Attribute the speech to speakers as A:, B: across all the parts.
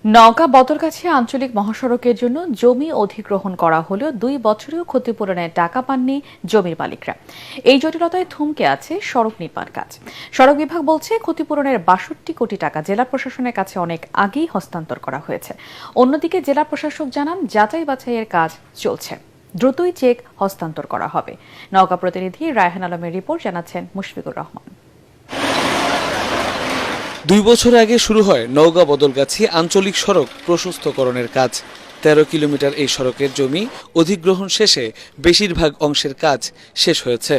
A: নওগাঁ বদলগাছি আঞ্চলিক মহাসড়কের জন্য জমি অধিগ্রহণ করা হলেও 2 বছরেও ক্ষতিপূরণের টাকা পাননি জমির মালিকরা। এই জটিলতায় থমকে আছে সড়ক নির্মাণ কাজ। সড়ক বিভাগ বলছে ক্ষতিপূরণের 62 কোটি টাকা জেলা প্রশাসনের কাছে অনেক আগেই হস্তান্তর করা হয়েছে। অন্যদিকে জেলা প্রশাসক জানান যাচাই বাছাইয়ের কাজ চলছে, দ্রুতই চেক হস্তান্তর করা হবে। নওগাঁ প্রতিনিধি রায়হান আলমের রিপোর্ট জানাচ্ছেন মুশফিকুর রহমান।
B: 2 বছর আগে শুরু হয় নওগাঁ বদলগাছি আঞ্চলিক সড়ক প্রশস্তকরণের কাজ। 13 কিলোমিটার এই সড়কের জমি অধিগ্রহণ শেষে বেশিরভাগ অংশের কাজ শেষ হয়েছে।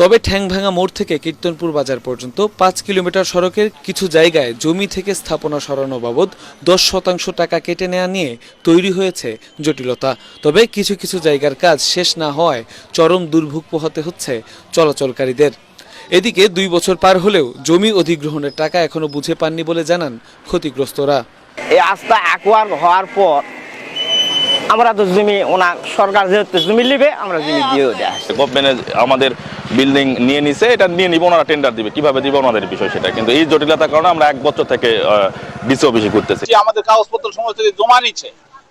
B: তবে ঠ্যাংভাঙা মোড় থেকে কীর্তনপুর বাজার পর্যন্ত 5 কিলোমিটার সড়কের কিছু জায়গায় জমি থেকে স্থাপনা সরানো বাবদ 10% টাকা কেটে নেওয়া নিয়ে তৈরি হয়েছে জটিলতা। তবে কিছু কিছু জায়গার কাজ শেষ না হওয়ায় চরম দুর্ভোগ পোহাতে হচ্ছে চলাচলকারীদের। এদিকে 2 বছর পার হলেও জমি অধিগ্রহণের টাকা এখনো বুঝে পাননি বলে জানান ক্ষতিগ্রস্তরা।
C: এই রাস্তা অ্যাকোয়ার হওয়ার পর আমরা তো জমি সরকার যেহেতু জমি নেবে আমরা জমি দিয়েও দেয়।
D: গভর্নমেন্ট আমাদের বিল্ডিং নিয়ে নিছে, এটা নিয়ে নিব, ওনারা টেন্ডার দিবে, কিভাবে দিবে ওনাদের বিষয় সেটা। কিন্তু এই জটিলতার কারণে আমরা 1 বছর থেকে ডিসি অফিসে করতেছি।
E: আমাদের কাগজপত্র সমস্ত জমা নিচ্ছে,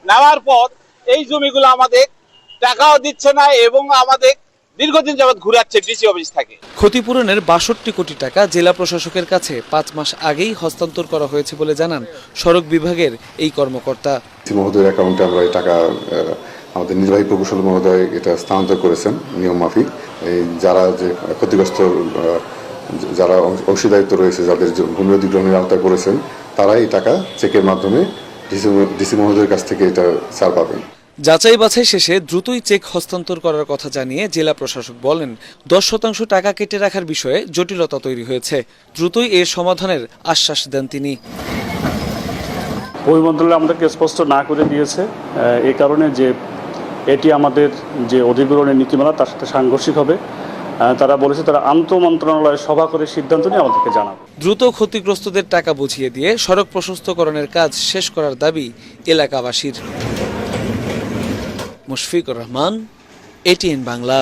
E: নেওয়ার পর এই জমিগুলো আমাদের টাকাও দিচ্ছে না এবং আমাদের দীর্ঘদিন যাবৎ ঘুরাচ্ছে ডিসি অফিস থেকে।
B: ক্ষতিপূরণের 62 কোটি টাকা জেলা প্রশাসকের কাছে 5 মাস আগেই হস্তান্তর করা হয়েছে বলে জানান সড়ক বিভাগের এই কর্মকর্তা।
F: মহোদয়ের অ্যাকাউন্টে আমরা এই টাকা আমাদের নির্বাহী প্রকৌশলী মহোদয় এটা স্থানান্তর করেছেন নিয়ম মাফিক। এই যারা যে ক্ষতিগ্রস্ত যারা অংশীদারিত্ব রয়েছে, যাদের ভূমি অধিগ্রহণের আওতায় পড়েছেন, তারা এই টাকা চেকের মাধ্যমে ডিসি মহোদয়ের কাছ থেকে এটা ছাড় পাবেন।
B: যাচাই বাছাই শেষে দ্রুতই চেক হস্তান্তর করার কথা জানিয়ে জেলা প্রশাসক বলেন 10% টাকা কেটে রাখার বিষয়ে জটিলতা তৈরি হয়েছে, দ্রুতই এর সমাধানের আশ্বাস দেন তিনি।
G: ভূমি মন্ত্রণালয় আমাদেরকে স্পষ্ট না করে দিয়েছে এই কারণে যে এটি আমাদের যে অধিগ্রহণের নীতিমালা তার সাথে সাংঘর্ষিক হবে। তারা বলেছে তারা আন্তঃমন্ত্রণালয় সভা করে সিদ্ধান্ত নিয়ে আমাদেরকে জানাবে।
B: দ্রুত ক্ষতিগ্রস্তদের টাকা বুঝিয়ে দিয়ে সড়ক প্রশস্তকরণের কাজ শেষ করার দাবি এলাকাবাসীর। মুশফিকুর রহমান, ATN বাংলা।